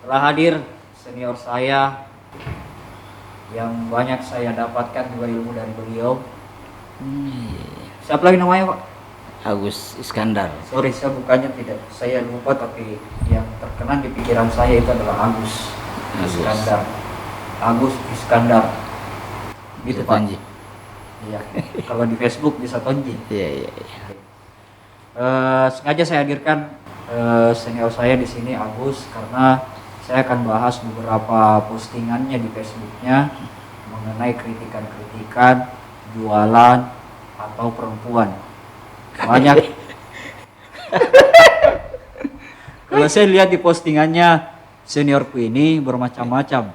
Telah hadir senior saya yang banyak saya dapatkan juga ilmu dari beliau. Siapa lagi namanya, Pak? Agus Iskandar. Sorry, saya bukannya tidak, saya lupa, tapi yang terkenal di pikiran saya itu adalah Agus Iskandar. Agus Iskandar. Gitu, Bisa Pak. Tonji. Iya. Kalau di Facebook bisa Tonji. Iya. Sengaja saya hadirkan senior saya di sini, Agus, karena saya akan bahas beberapa postingannya di Facebooknya mengenai kritikan-kritikan jualan atau perempuan. Banyak. Kalau saya lihat di postingannya seniorku ini bermacam-macam.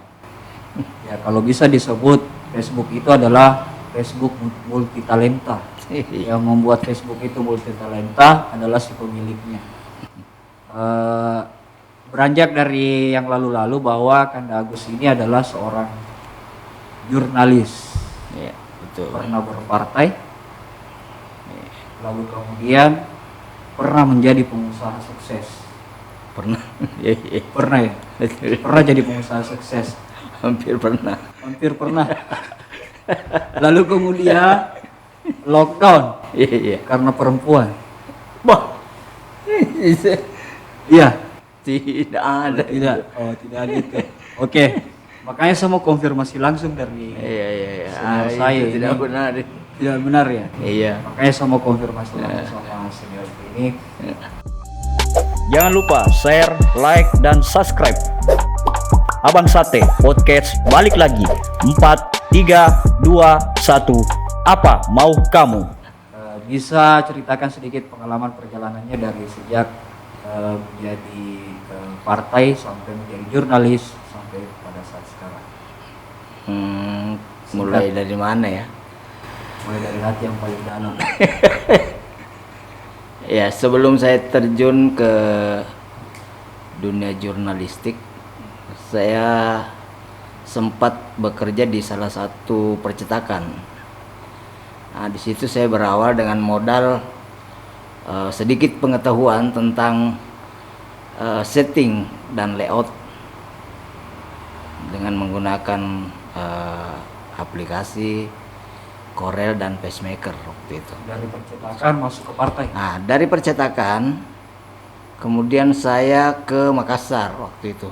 Ya, kalau bisa disebut Facebook itu adalah Facebook multitalenta. Yang membuat Facebook itu multitalenta adalah si pemiliknya. Beranjak dari yang lalu-lalu bahwa Kanda Agus ini adalah seorang jurnalis. Iya, betul. Pernah berpartai. Lalu kemudian pernah menjadi pengusaha sukses. Pernah. Iya. Pernah ya? Pernah jadi pengusaha sukses. Hampir pernah. Hampir pernah. Lalu kemudian lockdown. Iya. Karena perempuan. Wah. Iya. Tidak ada. Tidak. Oh, tidak gitu. Oke. Makanya saya mau konfirmasi langsung dari Iya. senior saya Itu tidak ini. benar. Tidak benar ya? Iya. Makanya saya mau konfirmasi langsung sama senior ini. Jangan lupa share, like, dan subscribe. Abang Sate Podcast balik lagi. 4, 3, 2, 1. Apa mau kamu? Bisa ceritakan sedikit pengalaman perjalanannya dari sejak menjadi partai sampai menjadi jurnalis sampai pada saat sekarang. Mulai dari mana ya? Mulai dari hati yang paling dalam. Ya, sebelum saya terjun ke dunia jurnalistik, saya sempat bekerja di salah satu percetakan. Nah, di situ saya berawal dengan modal sedikit pengetahuan tentang setting dan layout dengan menggunakan aplikasi Corel dan Pacemaker waktu itu. Dari percetakan masuk ke partai. Nah, dari percetakan kemudian saya ke Makassar waktu itu.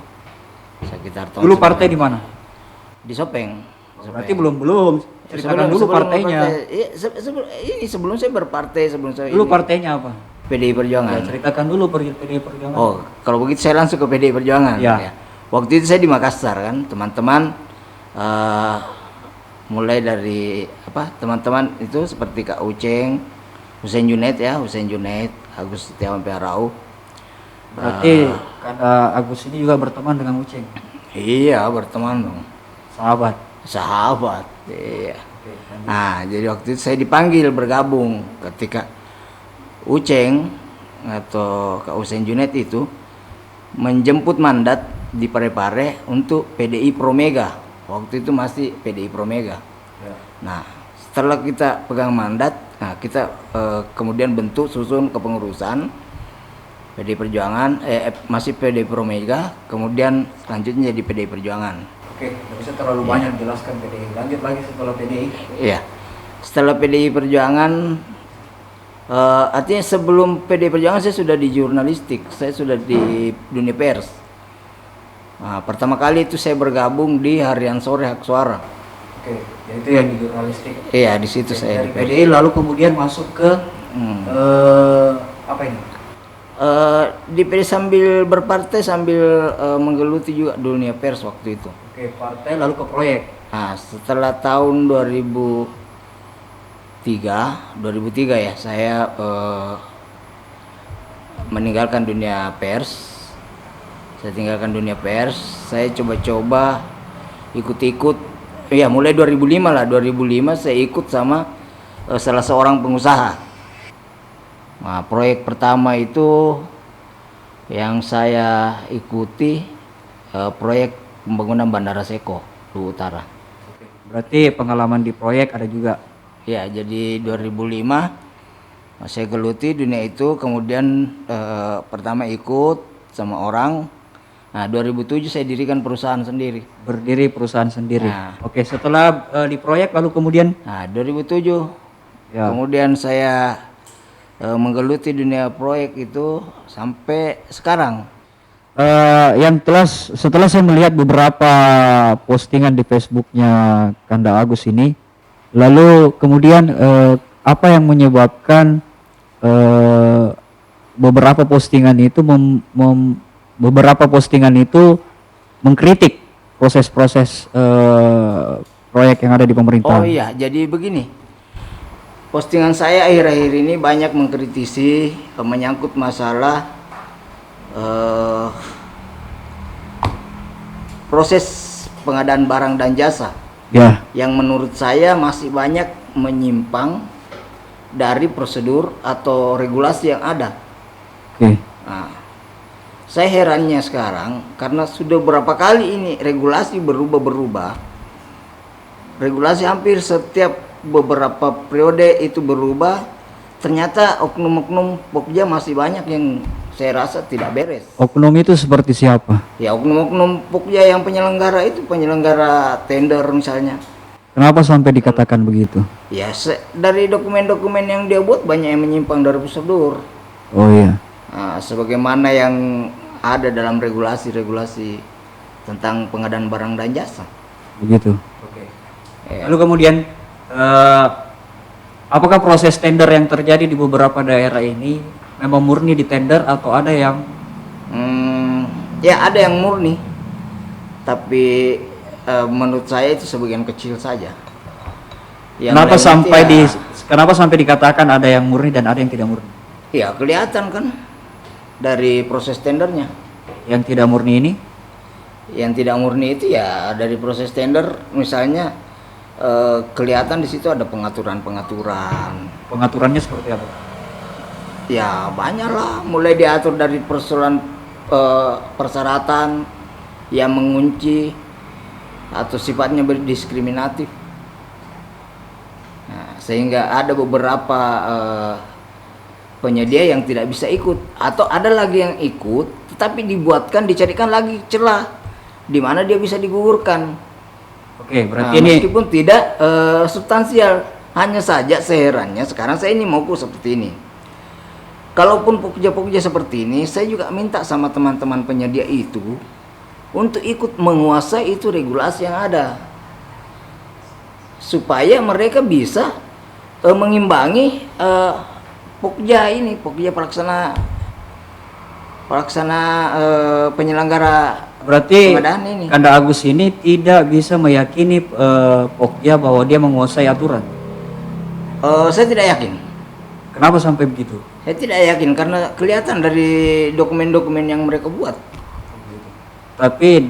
Sekitar tahun Dulu partai di mana? Di Sopeng. Berarti belum. Ceritakan dulu partainya. Ini sebelum saya berpartai, sebelum saya Dulu ini, partainya apa? PDI Perjuangan. Ya, ceritakan dulu PDI Perjuangan. Oh, kalau begitu saya langsung ke PDI Perjuangan. Ya. Waktu itu saya di Makassar kan, teman-teman mulai dari teman-teman itu seperti Kak Uceng, Hussein Junaid, Agus Setiawan Piarau. Berarti Kanda Agus ini juga berteman dengan Uceng. Iya, berteman dong. Sahabat. Iya. Oke, lanjut. Nah, jadi waktu itu saya dipanggil bergabung ketika Uceng atau Kak Hussein Junaid itu menjemput mandat di Parepare untuk PDI Promega. Waktu itu masih PDI Promega. Ya. Nah, setelah kita pegang mandat, nah kita kemudian bentuk susun kepengurusan PDI Perjuangan, masih PDI Promega, kemudian selanjutnya jadi PDI Perjuangan. Oke, nggak bisa terlalu banyak jelaskan PDI. Lanjut lagi setelah PDI. Iya. Setelah PDI Perjuangan, artinya sebelum PDI Perjuangan saya sudah di jurnalistik, saya sudah di dunia pers. Nah, pertama kali itu saya bergabung di Harian Sore Hak Suara. Oke, yaitu yang di jurnalistik. Iya, di situ saya Dari di pers. PDI lalu kemudian masuk ke apa ini? Di PDI sambil berpartai sambil menggeluti juga dunia pers waktu itu. Oke, partai lalu ke proyek. Nah, setelah tahun 2003 ya, saya meninggalkan dunia pers. Saya tinggalkan dunia pers, saya coba-coba ikut-ikut. Ya, mulai 2005 lah. 2005 saya ikut sama salah seorang pengusaha. Nah, proyek pertama itu yang saya ikuti proyek pembangunan Bandara Seko Luwu Utara. Oke, berarti pengalaman di proyek ada juga. Ya, jadi 2005 saya geluti dunia itu, kemudian pertama ikut sama orang, Nah, 2007 saya dirikan perusahaan sendiri. Berdiri perusahaan sendiri. Nah. Oke, setelah di proyek lalu kemudian Nah, 2007 ya. kemudian saya menggeluti dunia proyek itu sampai sekarang. Yang jelas setelah saya melihat beberapa postingan di Facebooknya Kanda Agus ini, lalu kemudian apa yang menyebabkan beberapa postingan itu mengkritik proses-proses proyek yang ada di pemerintahan? Oh iya, jadi begini. Postingan saya akhir-akhir ini banyak mengkritisi menyangkut masalah proses pengadaan barang dan jasa. Ya. Yang menurut saya masih banyak menyimpang dari prosedur atau regulasi yang ada. Oke. Nah, saya herannya sekarang karena sudah berapa kali ini regulasi berubah-berubah. Regulasi hampir setiap beberapa periode itu berubah. Ternyata oknum-oknum Pokja masih banyak yang saya rasa tidak beres. Oknum itu seperti siapa? Ya, oknum-oknum Pokja yang penyelenggara itu penyelenggara tender misalnya. Kenapa sampai dikatakan begitu? Ya, dari dokumen-dokumen yang dia buat banyak yang menyimpang dari prosedur. Oh iya. Nah, sebagaimana yang ada dalam regulasi-regulasi tentang pengadaan barang dan jasa. Begitu. Oke. Lalu kemudian apakah proses tender yang terjadi di beberapa daerah ini memang murni di tender atau ada yang Ya ada yang murni, tapi menurut saya itu sebagian kecil saja. Yang kenapa lain sampai itu kenapa sampai dikatakan ada yang murni dan ada yang tidak murni? ya kelihatan kan dari proses tendernya. Yang tidak murni ini? Yang tidak murni itu ya dari proses tender, misalnya kelihatan di situ ada pengaturan-pengaturan. Pengaturannya seperti apa? Ya banyak lah, mulai diatur dari persyaratan yang mengunci atau sifatnya berdiskriminatif. Nah, sehingga ada beberapa penyedia yang tidak bisa ikut, atau ada lagi yang ikut tetapi dicarikan lagi celah di mana dia bisa digugurkan. Oke, berarti ini meskipun tidak substansial, hanya saja seherannya sekarang saya ini mau seperti ini. Kalaupun Pokja-Pokja seperti ini, saya juga minta sama teman-teman penyedia itu untuk ikut menguasai itu regulasi yang ada, supaya mereka bisa mengimbangi Pokja ini, Pokja pelaksana penyelenggara. berarti pengadaan ini. Kanda Agus ini tidak bisa meyakini Pokja bahwa dia menguasai aturan. Saya tidak yakin. Kenapa sampai begitu? Saya tidak yakin karena kelihatan dari dokumen-dokumen yang mereka buat. Tapi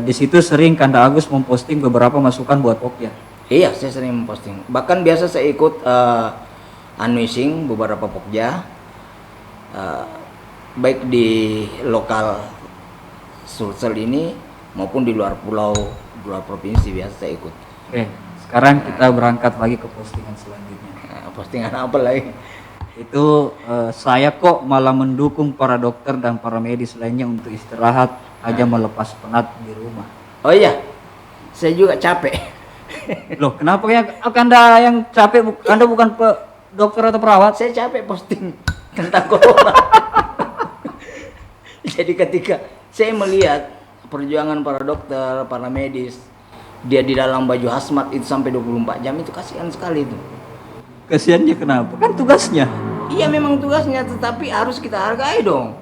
di situ sering Kanda Agus memposting beberapa masukan buat Pokja. Iya, saya sering memposting. Bahkan biasa saya ikut unwishing beberapa Pokja, baik di lokal Sulsel ini maupun di luar pulau, luar provinsi biasa saya ikut. Oke, sekarang kita berangkat lagi ke postingan selanjutnya. Nah, postingan apa lagi? Itu saya kok malah mendukung para dokter dan para medis lainnya untuk istirahat aja melepas penat di rumah. Oh iya, saya juga capek. Loh, kenapa ya Anda yang capek? Anda bukan dokter atau perawat? Saya capek posting tentang corona. Jadi ketika saya melihat perjuangan para dokter, para medis, dia di dalam baju hazmat itu sampai 24 jam, itu kasihan sekali itu. Kasiannya kenapa? Kan tugasnya. Iya memang tugasnya, tetapi harus kita hargai dong.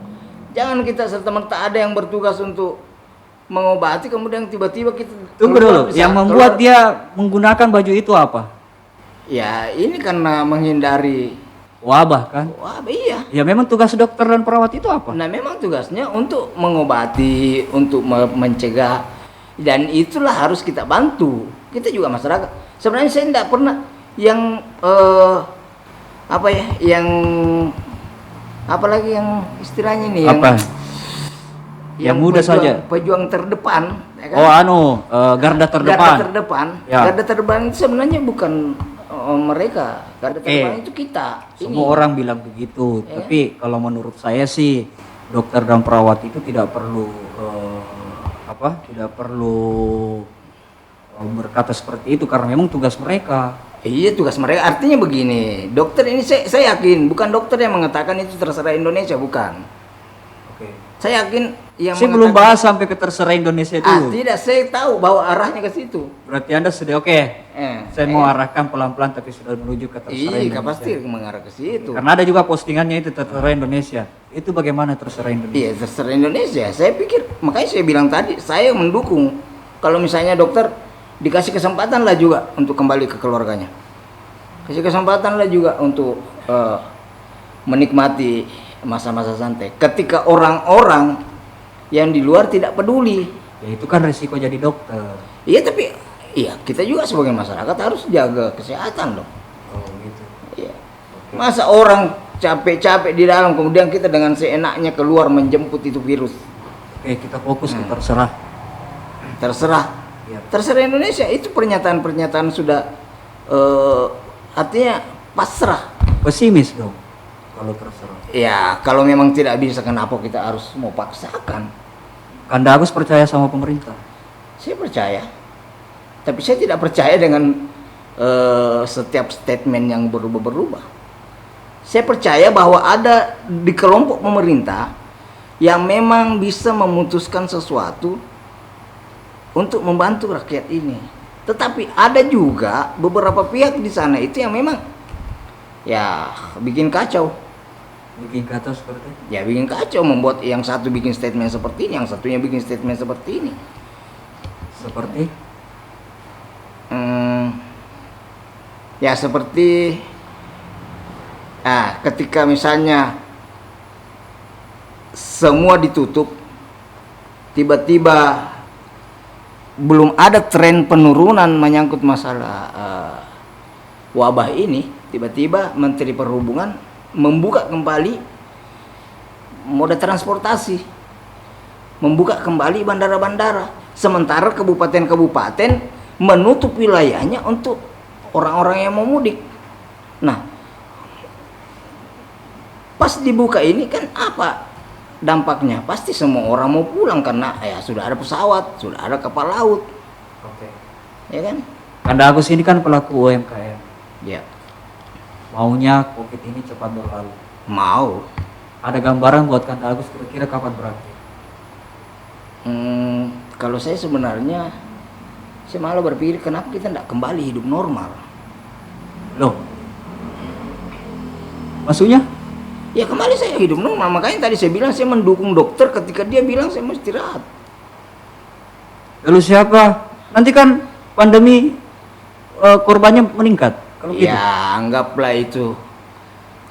Jangan kita serta-merta ada yang bertugas untuk mengobati, kemudian tiba-tiba kita Tunggu dulu, yang membuat dia menggunakan baju itu apa? Ya ini karena menghindari Wabah kan? wah iya. Ya memang tugas dokter dan perawat itu apa? Nah memang tugasnya untuk mengobati, untuk mencegah, dan itulah harus kita bantu. Kita juga masyarakat. Sebenarnya saya tidak pernah yang yang apalagi yang istilahnya nih Apa? Yang muda saja. Pejuang terdepan, ya kan? Garda terdepan. Garda terdepan. Ya. Garda terdepan itu sebenarnya bukan mereka. Garda terdepan itu kita. Semua orang bilang begitu, Ya. tapi kalau menurut saya sih dokter dan perawat itu tidak perlu tidak perlu berkata seperti itu karena memang tugas mereka. Iya, tugas mereka. Artinya begini, dokter ini saya yakin bukan dokter yang mengatakan itu terserah Indonesia, bukan. Oke. Saya yakin yang Saya belum bahas sampai ke terserah Indonesia dulu. tidak, saya tahu bahwa arahnya ke situ. Berarti Anda sudah oke. Saya mau arahkan pelan-pelan tapi sudah menuju ke terserah Iya, Indonesia. pasti mengarah ke situ. Karena ada juga postingannya itu terserah Indonesia. Itu bagaimana terserah Indonesia? Iya, terserah Indonesia. Saya pikir, makanya saya bilang tadi, saya mendukung kalau misalnya dokter dikasih kesempatan lah juga untuk kembali ke keluarganya. Kasih kesempatan lah juga untuk menikmati masa-masa santai. Ketika orang-orang yang di luar tidak peduli. Ya itu kan resiko jadi dokter. Iya, tapi iya kita juga sebagai masyarakat harus jaga kesehatan loh. Oh gitu. Iya. Masa orang capek-capek di dalam kemudian kita dengan seenaknya keluar menjemput itu virus. Oke, kita fokus ke terserah. Terserah. Ya. Terserah Indonesia itu pernyataan-pernyataan sudah artinya pasrah. Pesimis dong kalau terserah. Ya, kalau memang tidak bisa kenapa kita harus mau paksakan? Kanda Agus percaya sama pemerintah. Saya percaya. Tapi saya tidak percaya dengan setiap statement yang berubah-berubah. Saya percaya bahwa ada di kelompok pemerintah yang memang bisa memutuskan sesuatu untuk membantu rakyat ini. Tetapi ada juga beberapa pihak di sana itu yang memang ya bikin kacau. Bikin kata seperti itu. Ya bikin kacau, membuat yang satu bikin statement seperti ini, yang satunya bikin statement seperti ini. Seperti Ya seperti ketika misalnya semua ditutup, tiba-tiba belum ada tren penurunan menyangkut masalah wabah ini, tiba-tiba Menteri Perhubungan membuka kembali moda transportasi, membuka kembali bandara-bandara, sementara kabupaten-kabupaten menutup wilayahnya untuk orang-orang yang mau mudik. Nah, pas dibuka ini kan apa dampaknya? Pasti semua orang mau pulang karena ya sudah ada pesawat, sudah ada kapal laut. Oke. Ya kan? Kanda Agus ini kan pelaku UMKM. Ya, Maunya COVID ini cepat berlalu. mau. Ada gambaran buat Kanda Agus kira-kira kapan berakhir? Kalau saya sebenarnya saya malah berpikir kenapa kita tidak kembali hidup normal. Loh. Maksudnya? Ya kembali saya hidup normal, makanya tadi saya bilang saya mendukung dokter ketika dia bilang saya mau istirahat. Lalu siapa? Nanti kan pandemi korbannya meningkat. Kalau gitu. Ya anggaplah itu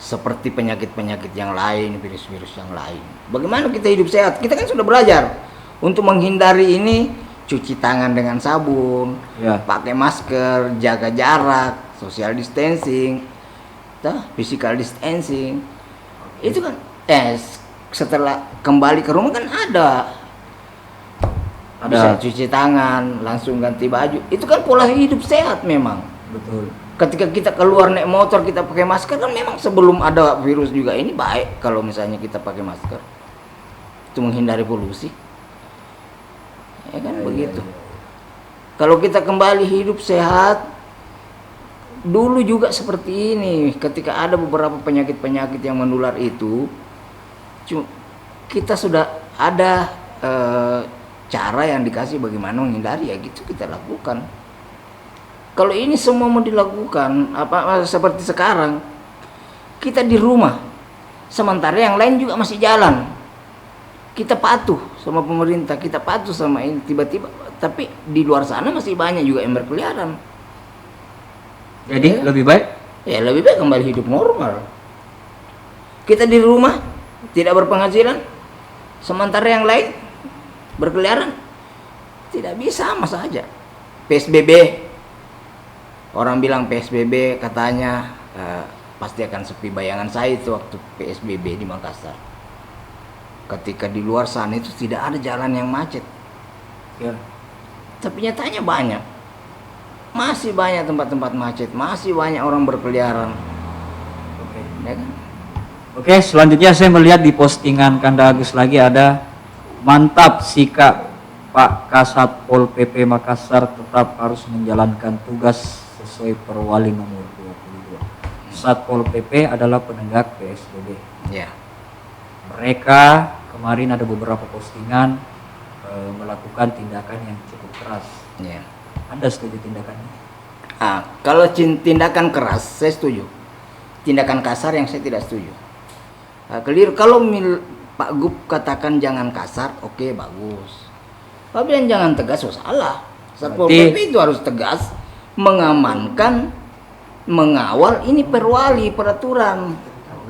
seperti penyakit-penyakit yang lain, virus-virus yang lain. Bagaimana kita hidup sehat? Kita kan sudah belajar untuk menghindari ini, cuci tangan dengan sabun, Ya. pakai masker, jaga jarak, social distancing, physical distancing. Itu kan setelah kembali ke rumah kan ada bisa cuci tangan, langsung ganti baju. Itu kan pola hidup sehat memang. Betul. Ketika kita keluar naik motor kita pakai masker kan memang sebelum ada virus juga ini baik kalau misalnya kita pakai masker. Itu menghindari polusi. Ya kan begitu. Kalau kita kembali hidup sehat, dulu juga seperti ini. Ketika ada beberapa penyakit-penyakit yang menular itu, kita sudah ada cara yang dikasih bagaimana menghindari, ya gitu kita lakukan. Kalau ini semua mau dilakukan seperti sekarang, kita di rumah, sementara yang lain juga masih jalan. Kita patuh sama pemerintah, kita patuh sama ini, tiba-tiba tapi di luar sana masih banyak juga yang berkeliaran. Jadi lebih baik Ya lebih baik kembali hidup normal. Kita di rumah tidak berpenghasilan, sementara yang lain berkeliaran. Tidak bisa, sama saja. PSBB, orang bilang PSBB katanya pasti akan sepi. Bayangan saya itu waktu PSBB di Makassar, ketika di luar sana itu tidak ada jalan yang macet, ya. tapi nyatanya banyak. Masih banyak tempat-tempat macet, masih banyak orang berkeliaran. Oke. Ya kan? Oke, selanjutnya saya melihat di postingan Kanda Agus lagi ada Mantap sikap Pak Kasatpol PP Makassar tetap harus menjalankan tugas sesuai Perwali nomor 22. Satpol PP adalah penegak PSBB. Ya. Mereka kemarin ada beberapa postingan melakukan tindakan yang cukup keras. Ya. Anda setuju tindakannya? Kalau tindakan keras saya setuju. Tindakan kasar yang saya tidak setuju. Keliru kalau Pak Gub katakan jangan kasar, oke, bagus. Tapi yang jangan tegas, salah. Satpol PP itu harus tegas, mengamankan, mengawal. Ini perwali peraturan.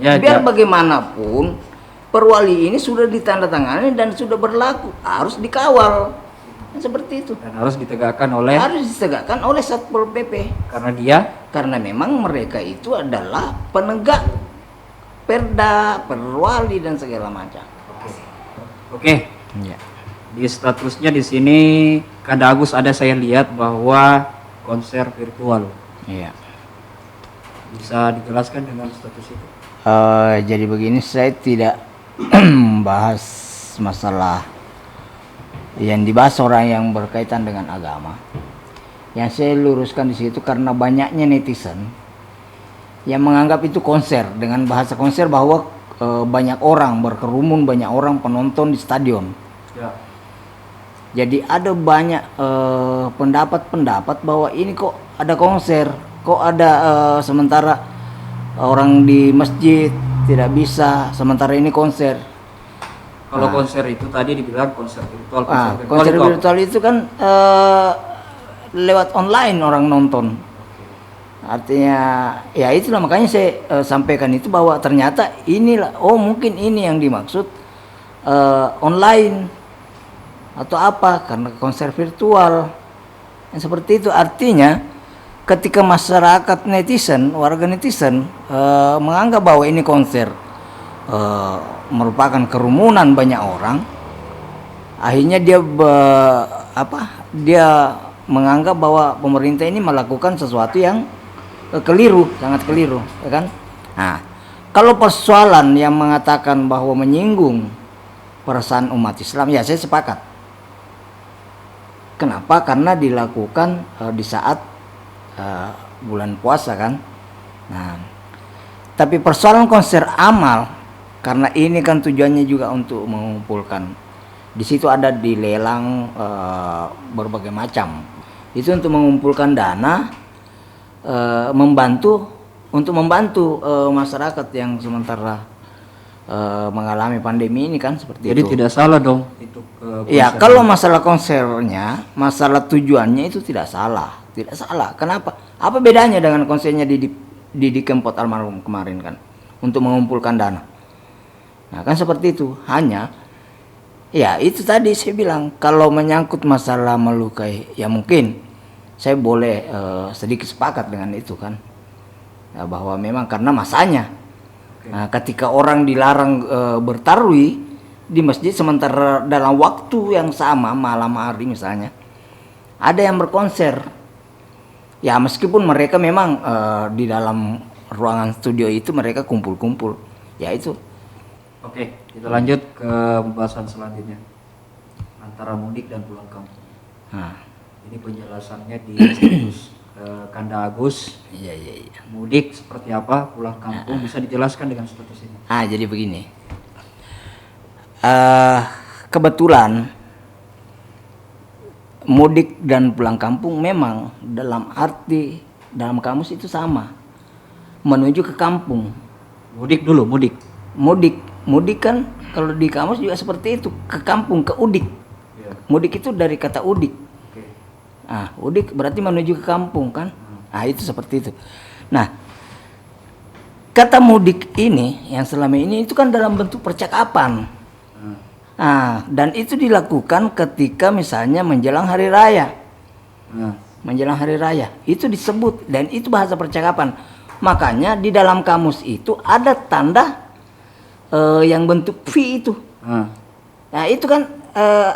Ya, Biar bagaimanapun perwali ini sudah ditandatangani dan sudah berlaku, harus dikawal. Seperti itu. Dan harus ditegakkan oleh Satpol PP. Karena Memang mereka itu adalah penegak perda, perwali dan segala macam. Oke. Ya. Di statusnya di sini Kanda Agus ada saya lihat bahwa konser virtual. Iya. Bisa dijelaskan dengan status itu? Jadi begini, saya tidak bahas masalah yang dibahas orang yang berkaitan dengan agama. Yang saya luruskan di situ karena banyaknya netizen yang menganggap itu konser, dengan bahasa konser bahwa banyak orang berkerumun, banyak orang penonton di stadion. Ya. Jadi ada banyak pendapat-pendapat bahwa ini kok ada konser, kok ada sementara orang di masjid tidak bisa, sementara ini konser. Kalau konser itu tadi dibilang konser virtual. Konser virtual itu kan lewat online orang nonton. Artinya ya itulah makanya saya sampaikan itu bahwa ternyata inilah, mungkin ini yang dimaksud online atau apa, karena konser virtual yang seperti itu. Artinya ketika masyarakat netizen, warga netizen menganggap bahwa ini konser merupakan kerumunan banyak orang, akhirnya dia menganggap bahwa pemerintah ini melakukan sesuatu yang keliru, sangat keliru, ya kan? Nah, kalau persoalan yang mengatakan bahwa menyinggung perasaan umat Islam, ya saya sepakat. Kenapa? Karena dilakukan di saat bulan puasa kan. Nah, tapi persoalan konser amal, karena ini kan tujuannya juga untuk mengumpulkan. Di situ ada dilelang berbagai macam. Itu untuk mengumpulkan dana, membantu masyarakat yang sementara mengalami pandemi ini kan, seperti Jadi itu. tidak salah dong itu. Ya, kalau masalah konsernya, masalah tujuannya itu tidak salah. Kenapa? Apa bedanya dengan konsernya di Kempot almarhum kemarin kan, untuk mengumpulkan dana? Nah, kan seperti itu. Hanya ya itu tadi saya bilang, kalau menyangkut masalah melukai, ya mungkin saya boleh sedikit sepakat dengan itu kan, ya, bahwa memang karena masanya. Nah, ketika orang dilarang bertarwi di masjid, sementara dalam waktu yang sama malam hari misalnya ada yang berkonser, ya meskipun mereka memang di dalam ruangan studio itu mereka kumpul-kumpul, ya itu. Oke, kita lanjut ke pembahasan selanjutnya, antara mudik dan pulang kampung. Nah, Ini penjelasannya di status Kanda Agus. iya. Mudik seperti apa, pulang kampung bisa dijelaskan dengan status ini. Jadi begini, kebetulan mudik dan pulang kampung memang dalam kamus itu sama, menuju ke kampung. Mudik dulu, Mudik kan kalau di kamus juga seperti itu, ke kampung, ke udik. Ya. Mudik itu dari kata udik. Oke. Udik berarti menuju ke kampung kan. Itu seperti itu. Nah, kata mudik ini yang selama ini itu kan dalam bentuk percakapan. Dan itu dilakukan ketika misalnya menjelang hari raya. Menjelang hari raya itu disebut, dan itu bahasa percakapan. Makanya di dalam kamus itu ada tanda yang bentuk V itu. Nah, itu kan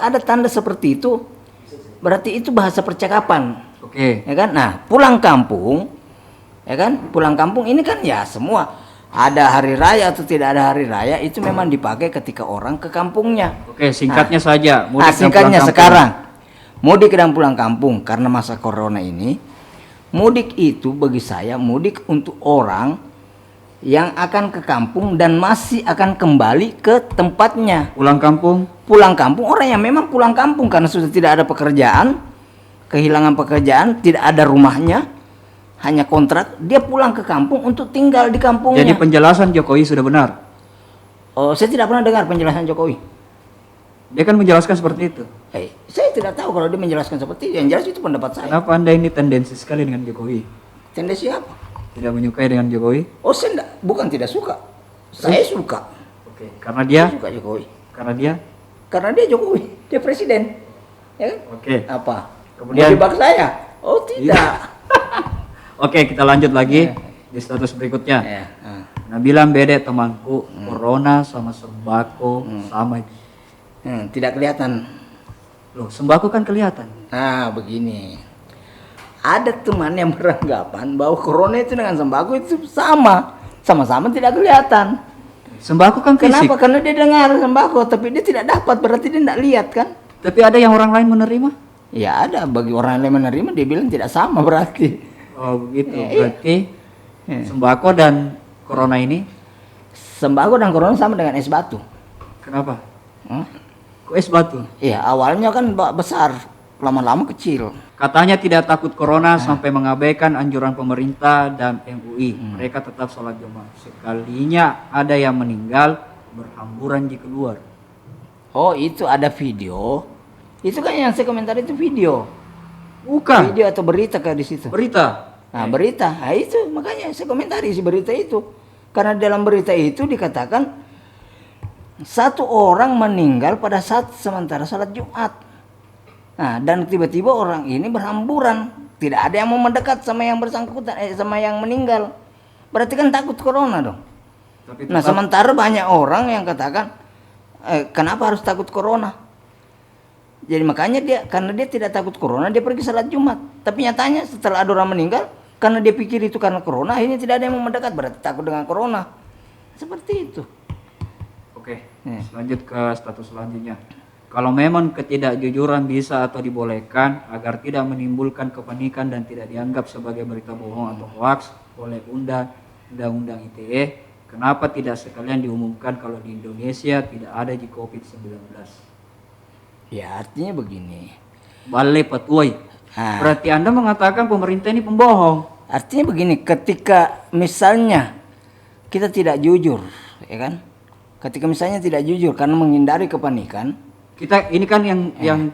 ada tanda seperti itu. Berarti itu bahasa percakapan. Oke. Ya kan? Nah, pulang kampung, ya kan? Pulang kampung ini kan ya semua ada hari raya atau tidak ada hari raya itu memang dipakai ketika orang ke kampungnya. Oke, singkatnya saja. Singkatnya sekarang mudik dan pulang kampung karena masa corona ini. Mudik itu bagi saya mudik untuk orang yang akan ke kampung dan masih akan kembali ke tempatnya. Pulang kampung. Pulang kampung orang yang memang pulang kampung karena sudah tidak ada pekerjaan, kehilangan pekerjaan, tidak ada rumahnya, hanya kontrak, dia pulang ke kampung untuk tinggal di kampungnya. Jadi penjelasan Jokowi sudah benar. Oh, saya tidak pernah dengar penjelasan Jokowi. Dia kan menjelaskan seperti itu. Saya tidak tahu kalau dia menjelaskan seperti itu. Yang jelas itu pendapat saya. Kenapa Anda ini tendensi sekali dengan Jokowi? Tendensi apa? Tidak menyukai dengan Jokowi? Oh, saya bukan tidak suka. Saya suka. Oke, karena dia? Saya suka Jokowi. Karena dia? Karena dia Jokowi. Dia presiden. Ya kan? Oke. Apa? Kemudian? Mau dibak saya? Oh, tidak. Oke, kita lanjut lagi di status berikutnya. Ya. Nah, bilang beda temanku, corona sama sembako sama. Tidak kelihatan. Loh, sembako kan kelihatan. Nah, begini. Ada teman yang beranggapan bahwa corona itu dengan sembako itu sama. Sama-sama tidak kelihatan. Sembako kan fisik. Kenapa? Karena dia dengar sembako, tapi dia tidak dapat, berarti dia tidak lihat kan? Tapi ada yang orang lain menerima? Ya ada, bagi orang lain menerima dia bilang tidak sama berarti. Oh begitu, berarti sembako dan corona ini? Sembako dan corona sama dengan es batu. Kenapa? Kok es batu? Iya, awalnya kan besar, lama-lama kecil. Katanya tidak takut corona sampai mengabaikan anjuran pemerintah dan MUI. Mereka tetap sholat Jumat. Sekalinya ada yang meninggal berhamburan di keluar. Oh itu ada video. Itu kan yang saya komentar itu video. Bukan. Video atau berita kayak di situ. Berita. Nah berita, nah itu makanya saya komentari si berita itu. Karena dalam berita itu dikatakan satu orang meninggal pada saat sementara salat Jumat. Nah dan tiba-tiba orang ini berhamburan. Tidak ada yang mau mendekat sama yang bersangkutan, sama yang meninggal. Berarti kan takut corona dong. Tapi Nah sementara banyak orang yang katakan kenapa harus takut corona? Jadi makanya karena dia tidak takut corona dia pergi salat Jumat. Tapi nyatanya setelah ada orang meninggal karena dia pikir itu karena corona, ini tidak ada yang mau mendekat, berarti takut dengan corona. Seperti itu. Oke, lanjut ke status selanjutnya. Kalau memang ketidakjujuran bisa atau dibolehkan agar tidak menimbulkan kepanikan dan tidak dianggap sebagai berita bohong atau hoax oleh Undang-Undang ITE, kenapa tidak sekalian diumumkan kalau di Indonesia tidak ada di COVID-19? Ya artinya begini. Balai Patuai. Berarti Anda mengatakan pemerintah ini pembohong. Artinya begini, ketika misalnya kita tidak jujur, ya kan? Ketika misalnya tidak jujur karena menghindari kepanikan, Kita ini kan yang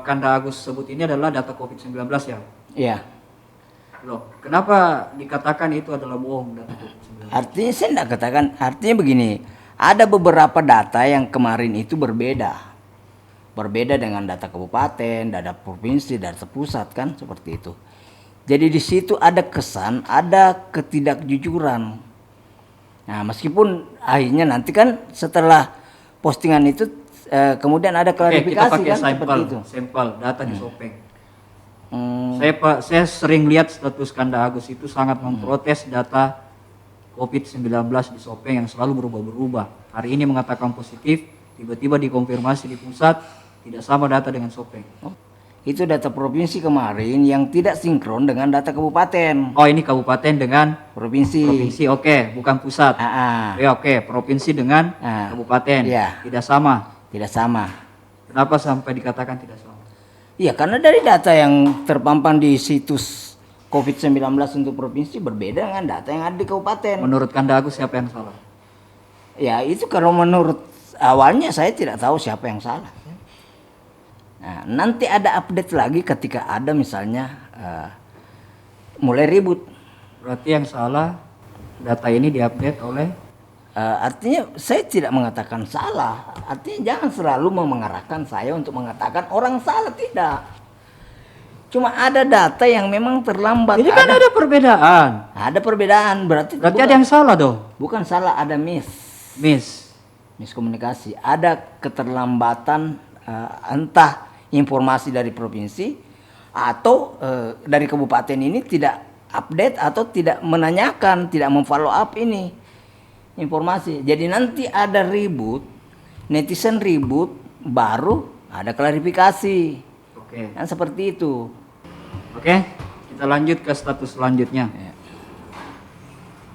Kanda Agus sebut ini adalah data COVID-19 ya. Iya. Loh, kenapa dikatakan itu adalah bohong data COVID-19? Artinya saya tidak katakan, artinya begini, ada beberapa data yang kemarin itu berbeda. Berbeda dengan data kabupaten, data provinsi, data pusat kan seperti itu. Jadi di situ ada kesan, ada ketidakjujuran. Nah, meskipun akhirnya nanti kan setelah postingan itu kemudian ada klarifikasi kita pakai kan seperti itu. sampel data di Sopeng. Saya sering lihat status Kanda Agus itu sangat memprotes data COVID-19 di Sopeng yang selalu berubah-berubah. Hari ini mengatakan positif, tiba-tiba dikonfirmasi di pusat tidak sama data dengan Sopeng. Itu data provinsi kemarin yang tidak sinkron dengan data kabupaten. Oh, ini kabupaten dengan Provinsi. provinsi, oke, bukan pusat. Ya, oke, provinsi dengan kabupaten. Iya. Tidak sama. Tidak sama. Kenapa sampai dikatakan tidak sama? Iya, karena dari data yang terpampang di situs COVID-19 untuk provinsi berbeda dengan data yang ada di kabupaten. Menurut Kanda Agus siapa yang salah? Ya, itu kalau menurut awalnya saya tidak tahu siapa yang salah. Nah, nanti ada update lagi ketika ada misalnya mulai ribut. Berarti yang salah data ini diupdate oleh Artinya saya tidak mengatakan salah. Artinya jangan selalu mengarahkan saya untuk mengatakan orang salah, tidak. Cuma ada data yang memang terlambat. Ini kan ada perbedaan. Ada perbedaan, berarti ada yang salah dong. Bukan salah, ada miskomunikasi. Ada keterlambatan entah informasi dari provinsi atau dari kabupaten ini tidak update atau tidak menanyakan, tidak memfollow up ini informasi. Jadi nanti ada ribut, netizen ribut, baru ada klarifikasi. Oke. Kan seperti itu. Oke, kita lanjut ke status selanjutnya. Ya.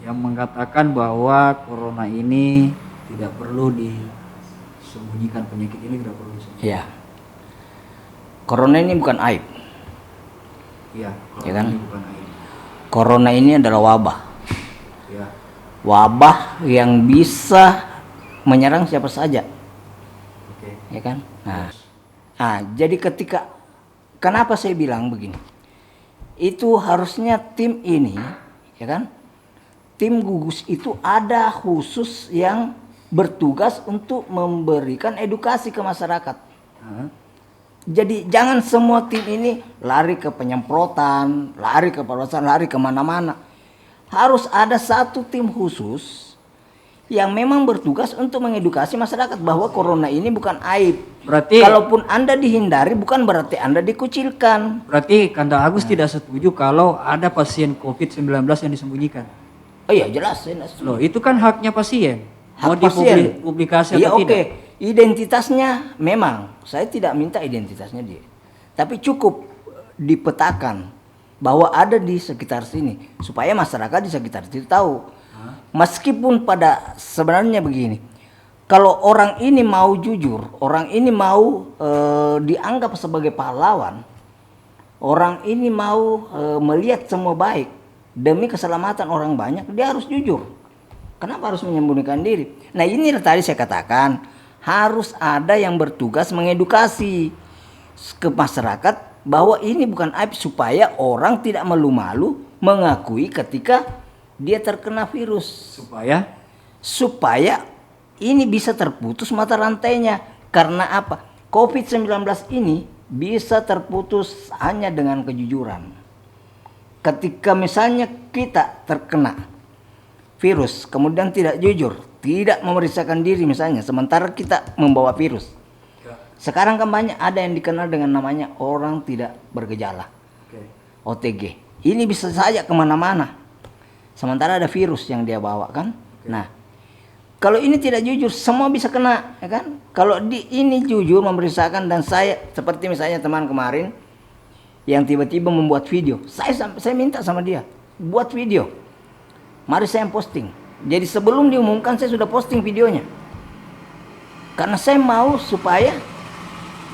Yang mengatakan bahwa corona ini tidak perlu disembunyikan, penyakit ini tidak perlu disembunyikan. Ya. Corona ini bukan aib. Iya, Ya kan? ini bukan aib. Corona ini adalah wabah. Ya. Wabah yang bisa menyerang siapa saja. Oke. Ya kan? Nah, jadi kenapa saya bilang begini? Itu harusnya tim ini, ya kan? Tim gugus itu ada khusus yang bertugas untuk memberikan edukasi ke masyarakat. Hah? Jadi jangan semua tim ini lari ke penyemprotan, lari ke perawatan, lari kemana-mana. Harus ada satu tim khusus yang memang bertugas untuk mengedukasi masyarakat bahwa corona ini bukan aib. Berarti Kalaupun Anda dihindari bukan berarti Anda dikucilkan. berarti Kanda Agus tidak setuju kalau ada pasien COVID-19 yang disembunyikan. Oh iya jelas. Saya nggak setuju. Loh, itu kan haknya pasien. Mau Hak pasien. dipublikasi Iya atau oke. tidak? Identitasnya memang saya tidak minta identitasnya dia. Tapi cukup dipetakan bahwa ada di sekitar sini supaya masyarakat di sekitar situ tahu. Meskipun pada sebenarnya begini. Kalau orang ini mau jujur, orang ini mau dianggap sebagai pahlawan, orang ini mau melihat semua baik demi keselamatan orang banyak, dia harus jujur. Kenapa harus menyembunyikan diri? Nah ini tadi saya katakan harus ada yang bertugas mengedukasi ke masyarakat bahwa ini bukan aib supaya orang tidak malu-malu mengakui ketika dia terkena virus. Supaya ini bisa terputus mata rantainya. Karena apa? COVID-19 ini bisa terputus hanya dengan kejujuran. Ketika misalnya kita terkena virus, kemudian tidak jujur, tidak memeriksakan diri misalnya, sementara kita membawa virus. Sekarang kan banyak ada yang dikenal dengan namanya orang tidak bergejala, OTG. Ini bisa saja kemana-mana. Sementara ada virus yang dia bawa kan. Nah, kalau ini tidak jujur, semua bisa kena, ya kan? Kalau ini jujur memeriksakan dan saya seperti misalnya teman kemarin yang tiba-tiba membuat video, saya minta sama dia buat video. Mari saya posting. Jadi sebelum diumumkan saya sudah posting videonya. Karena saya mau supaya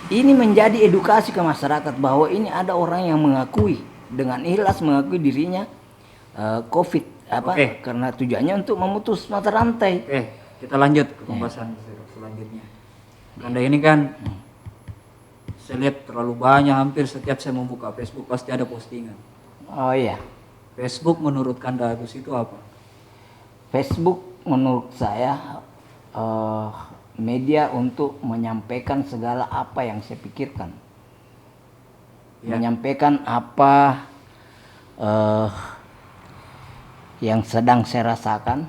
ini menjadi edukasi ke masyarakat bahwa ini ada orang yang mengakui dengan ikhlas mengakui dirinya COVID karena tujuannya untuk memutus mata rantai. Oke, kita lanjut ke pembahasan selanjutnya. Kanda ini kan saya lihat terlalu banyak, hampir setiap saya membuka Facebook pasti ada postingan. Oh iya. Facebook menurut Kanda Agus itu apa? Facebook menurut saya media untuk menyampaikan segala apa yang saya pikirkan. Ya. Menyampaikan apa yang sedang saya rasakan.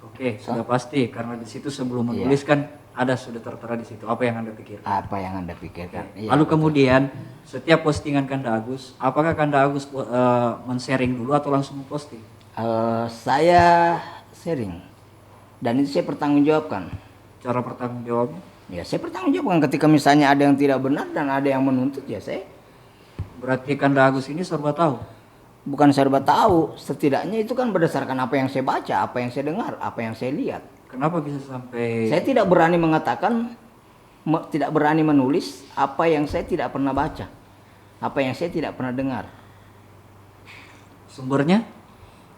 Oke, sudah pasti karena di situ sebelum menulis kan ada sudah tertera di situ apa yang Anda pikirkan. Apa yang Anda pikirkan. Ya. Lalu kemudian setiap postingan Kanda Agus, apakah Kanda Agus men-sharing dulu atau langsung memposting? Saya sharing dan itu saya pertanggungjawabkan. Cara pertanggungjawabnya? Ya saya pertanggungjawabkan ketika misalnya ada yang tidak benar dan ada yang menuntut ya saya. Berarti Kanda Agus ini serba tahu? Bukan serba tahu, setidaknya itu kan berdasarkan apa yang saya baca, apa yang saya dengar, apa yang saya lihat. Kenapa bisa sampai? Saya tidak berani mengatakan, tidak berani menulis apa yang saya tidak pernah baca, apa yang saya tidak pernah dengar. Sumbernya?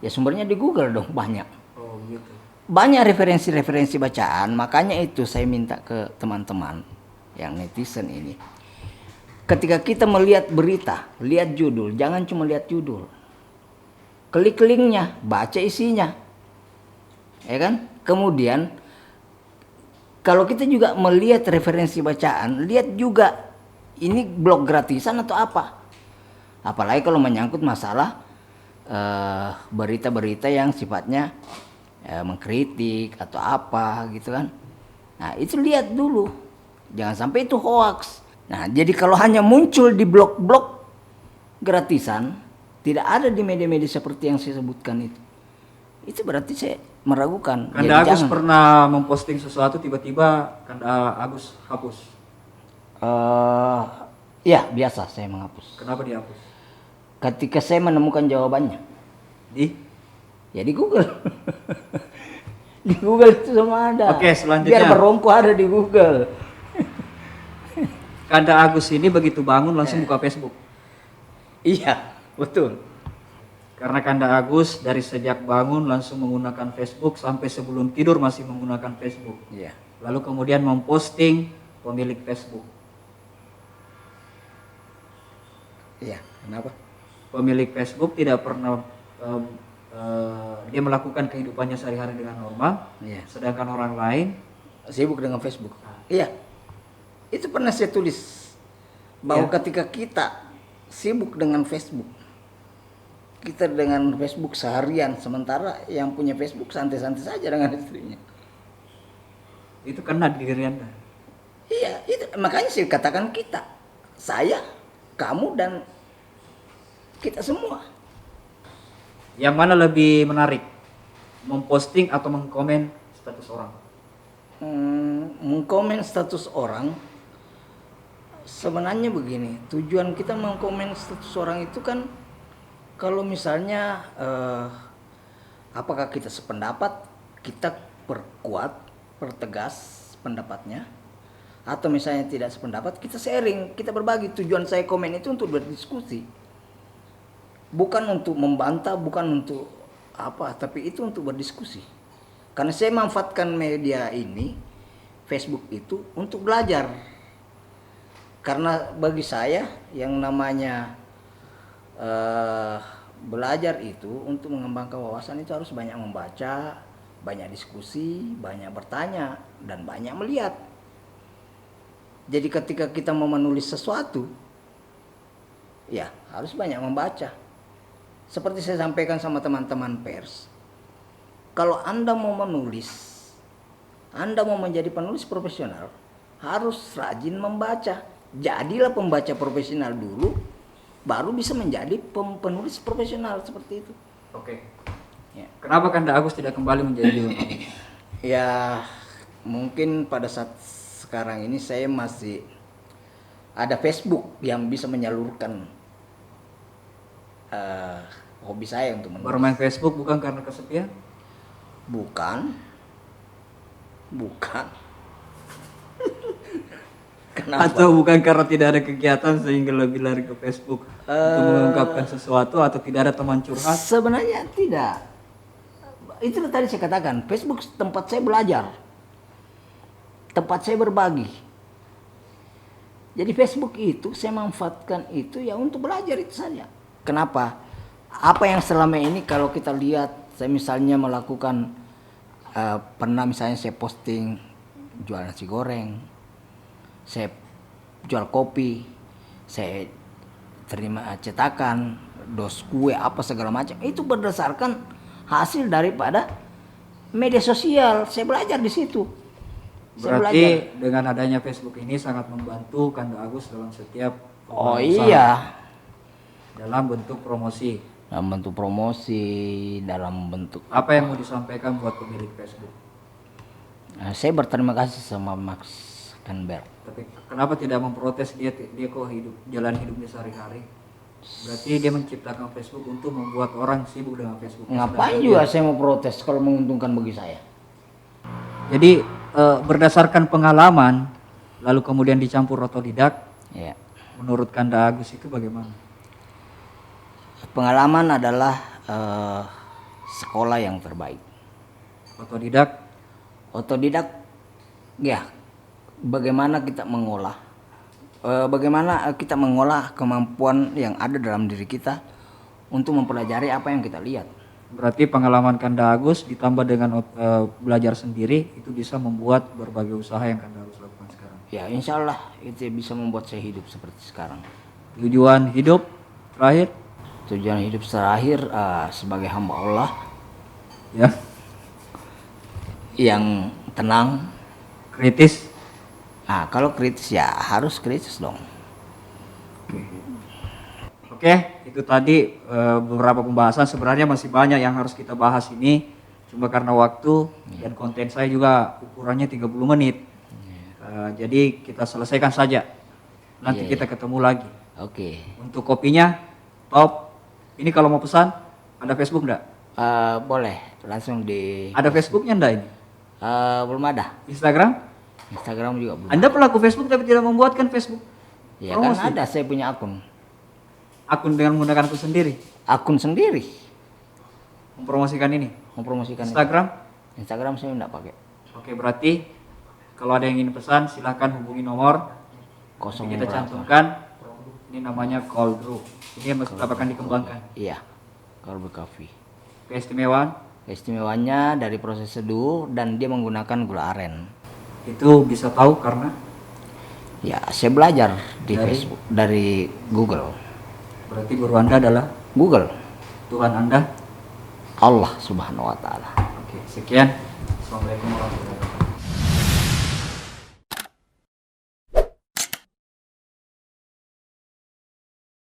Ya sumbernya di Google dong, banyak. Oh gitu. Banyak referensi-referensi bacaan, makanya itu saya minta ke teman-teman yang netizen ini. Ketika kita melihat berita, lihat judul, jangan cuma lihat judul. Klik linknya, baca isinya. Ya kan? Kemudian kalau kita juga melihat referensi bacaan, lihat juga ini blog gratisan atau apa. Apalagi kalau menyangkut masalah berita-berita yang sifatnya mengkritik atau apa gitu kan. Nah, itu lihat dulu. Jangan sampai itu hoax. Nah, jadi kalau hanya muncul di blog-blog gratisan, Tidak ada di media-media seperti yang saya sebutkan itu. Itu berarti saya meragukan. Kanda Jadi Agus jangan. pernah memposting sesuatu tiba-tiba Kanda Agus hapus. Ya biasa saya menghapus. Kenapa dihapus? Ketika saya menemukan jawabannya, Di? ya di Google. Di Google itu semua ada. Oke, selanjutnya. Biar berongko ada di Google. Kanda Agus ini begitu bangun langsung buka Facebook. Iya, betul. Karena Kanda Agus dari sejak bangun langsung menggunakan Facebook sampai sebelum tidur masih menggunakan Facebook. Iya. Lalu kemudian memposting pemilik Facebook. Iya, kenapa? Pemilik Facebook tidak pernah dia melakukan kehidupannya sehari-hari dengan normal, Iya. sedangkan orang lain Sibuk dengan Facebook. Iya. Itu pernah saya tulis bahwa Iya. ketika kita sibuk dengan Facebook, kita dengan Facebook seharian, sementara yang punya Facebook santai-santai saja dengan istrinya. itu kena di diri Anda. Iya, itu makanya saya katakan kita, saya, kamu dan kita semua. Yang mana lebih menarik? Memposting atau mengkomen status orang? Mengkomen status orang sebenarnya begini, tujuan kita mengkomen status orang itu kan kalau misalnya apakah kita sependapat, kita perkuat, pertegas pendapatnya, atau misalnya tidak sependapat, kita sharing, kita berbagi. Tujuan saya komen itu untuk berdiskusi, bukan untuk membantah, bukan untuk apa, tapi itu untuk berdiskusi. Karena saya manfaatkan media ini, Facebook itu untuk belajar. Karena bagi saya yang namanya belajar itu untuk mengembangkan wawasan itu harus banyak membaca, banyak diskusi, banyak bertanya, dan banyak melihat. Jadi ketika kita mau menulis sesuatu, ya harus banyak membaca. Seperti saya sampaikan sama teman-teman pers, kalau Anda mau menulis, Anda mau menjadi penulis profesional, harus rajin membaca. Jadilah pembaca profesional dulu, baru bisa menjadi penulis profesional seperti itu. Oke. Ya. Kenapa Kanda Agus tidak kembali menjadi Dewan Agung? Ya, mungkin pada saat sekarang ini saya masih ada Facebook yang bisa menyalurkan hobi saya untuk menulis. Bermain Facebook bukan karena kesepian? Bukan. Kenapa? Atau bukan karena tidak ada kegiatan sehingga lebih lari ke Facebook untuk mengungkapkan sesuatu, atau tidak ada teman curhat? Sebenarnya tidak. Itu tadi saya katakan, Facebook tempat saya belajar, tempat saya berbagi. Jadi Facebook itu saya manfaatkan itu ya untuk belajar itu saja. Kenapa? Apa yang selama ini kalau kita lihat, saya misalnya melakukan pernah misalnya saya posting jual nasi goreng, saya jual kopi, saya terima cetakan, dos kue, apa segala macam, itu berdasarkan hasil daripada media sosial. Saya belajar di situ. Berarti dengan adanya Facebook ini sangat membantu Kanda Agus dalam setiap Oh usaha, iya, dalam bentuk promosi. dalam bentuk promosi, dalam bentuk Apa yang mau disampaikan buat pemilik Facebook? saya berterima kasih sama Max Kanber. Tapi kenapa tidak memprotes dia kok jalan hidupnya sehari-hari? Berarti dia menciptakan Facebook untuk membuat orang sibuk dengan Facebook. Ngapain juga saya mau protes kalau menguntungkan bagi saya? Jadi berdasarkan pengalaman lalu kemudian dicampur otodidak, Ya. menurut Kanda Agus itu bagaimana? Pengalaman adalah sekolah yang terbaik. Otodidak, ya. Bagaimana kita mengolah, kemampuan yang ada dalam diri kita untuk mempelajari apa yang kita lihat. Berarti pengalaman Kanda Agus ditambah dengan belajar sendiri itu bisa membuat berbagai usaha yang Kanda Agus lakukan sekarang. Ya, insya Allah itu bisa membuat saya hidup seperti sekarang. Tujuan hidup terakhir? Tujuan hidup terakhir sebagai hamba Allah Ya, yang tenang. kritis. Nah, kalau kritis ya harus kritis dong. Oke Oke, itu tadi beberapa pembahasan. Sebenarnya masih banyak yang harus kita bahas ini. Cuma karena waktu dan konten saya juga ukurannya 30 menit. Jadi kita selesaikan saja. Nanti kita ketemu lagi. Oke. Untuk kopinya, top. Ini kalau mau pesan, ada Facebook enggak? Boleh langsung di. Ada Facebooknya enggak ini? Belum ada. Instagram? Instagram juga belum. Anda pelaku Facebook tapi tidak membuatkan Facebook? Ya kan promosi? ada, saya punya akun. Akun dengan menggunakan akun sendiri? Akun sendiri. Mempromosikan ini? Mempromosikan itu. Instagram? Instagram saya enggak pakai. Oke, berarti kalau ada yang ingin pesan silahkan hubungi nomor. Kosong Kita berapa? cantumkan. Ini namanya cold brew. Ini yang masih akan dikembangkan. Iya. Cold brew coffee. Keistimewaan Keistimewaannya dari proses seduh dan dia menggunakan gula aren. itu bisa tahu karena Ya, saya belajar di Dari? Facebook dari Google. berarti guru Anda adalah Google. Tuhan Anda. Allah Subhanahu wa taala. Oke, sekian. Assalamualaikum warahmatullahi wabarakatuh.